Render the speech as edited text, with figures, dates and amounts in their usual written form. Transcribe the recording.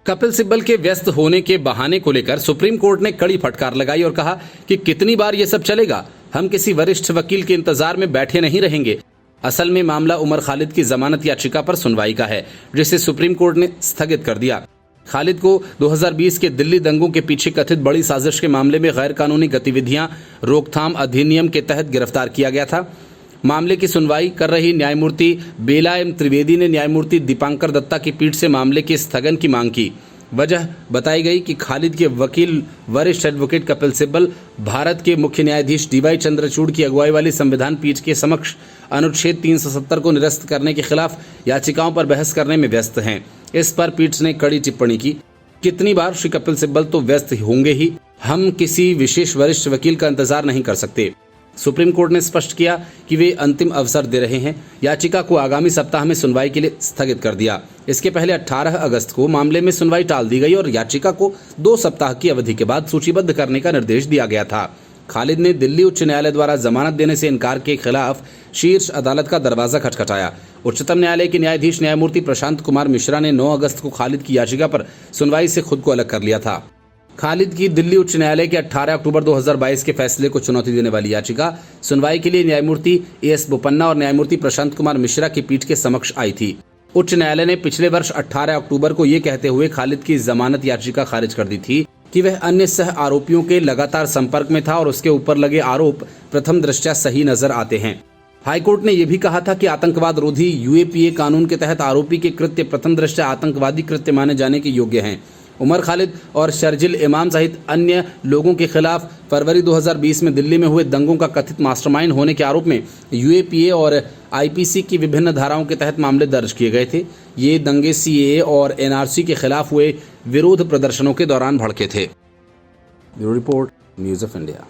कपिल सिब्बल के व्यस्त होने के बहाने को लेकर सुप्रीम कोर्ट ने कड़ी फटकार लगाई और कहा कि कितनी बार ये सब चलेगा, हम किसी वरिष्ठ वकील के इंतजार में बैठे नहीं रहेंगे। असल में मामला उमर खालिद की जमानत याचिका पर सुनवाई का है, जिसे सुप्रीम कोर्ट ने स्थगित कर दिया। खालिद को 2020 के दिल्ली दंगों के पीछे कथित बड़ी साजिश के मामले में गैर कानूनी गतिविधियां रोकथाम अधिनियम के तहत गिरफ्तार किया गया था। मामले की सुनवाई कर रही न्यायमूर्ति बेला एम त्रिवेदी ने न्यायमूर्ति दीपांकर दत्ता की पीठ से मामले के स्थगन की मांग की। वजह बताई गई कि खालिद के वकील वरिष्ठ एडवोकेट कपिल सिब्बल भारत के मुख्य न्यायाधीश डीवाई चंद्रचूड़ की अगुवाई वाली संविधान पीठ के समक्ष अनुच्छेद 370 को निरस्त करने के खिलाफ याचिकाओं पर बहस करने में व्यस्त हैं। इस पर पीठ ने कड़ी टिप्पणी की। कितनी बार श्री कपिल सिब्बल तो व्यस्त होंगे ही, हम किसी विशेष वरिष्ठ वकील का इंतजार नहीं कर सकते। सुप्रीम कोर्ट ने स्पष्ट किया कि वे अंतिम अवसर दे रहे हैं। याचिका को आगामी सप्ताह में सुनवाई के लिए स्थगित कर दिया। इसके पहले 18 अगस्त को मामले में सुनवाई टाल दी गई और याचिका को 2 सप्ताह की अवधि के बाद सूचीबद्ध करने का निर्देश दिया गया था। खालिद ने दिल्ली उच्च न्यायालय द्वारा जमानत देने से इनकार के खिलाफ शीर्ष अदालत का दरवाजा खटखटाया। उच्चतम न्यायालय के न्यायाधीश न्यायमूर्ति प्रशांत कुमार मिश्रा ने 9 अगस्त को खालिद की याचिका पर सुनवाई से खुद को अलग कर लिया था। खालिद की दिल्ली उच्च न्यायालय के 18 अक्टूबर 2022 के फैसले को चुनौती देने वाली याचिका सुनवाई के लिए न्यायमूर्ति एस बोपन्ना और न्यायमूर्ति प्रशांत कुमार मिश्रा की पीठ के समक्ष आई थी। उच्च न्यायालय ने पिछले वर्ष 18 अक्टूबर को ये कहते हुए खालिद की जमानत याचिका खारिज कर दी थी कि वह अन्य सह आरोपियों के लगातार संपर्क में था और उसके ऊपर लगे आरोप प्रथम दृष्टया सही नजर आते हैं। हाईकोर्ट ने यह भी कहा था कि आतंकवाद रोधी यूएपीए कानून के तहत आरोपी के कृत्य प्रथम दृष्टया आतंकवादी कृत्य माने जाने के योग्य हैं। उमर खालिद और शर्जिल इमाम सहित अन्य लोगों के खिलाफ फरवरी 2020 में दिल्ली में हुए दंगों का कथित मास्टरमाइंड होने के आरोप में यूएपीए और आईपीसी की विभिन्न धाराओं के तहत मामले दर्ज किए गए थे। ये दंगे सीएए और एनआरसी के खिलाफ हुए विरोध प्रदर्शनों के दौरान भड़के थे। Bureau report, news of India.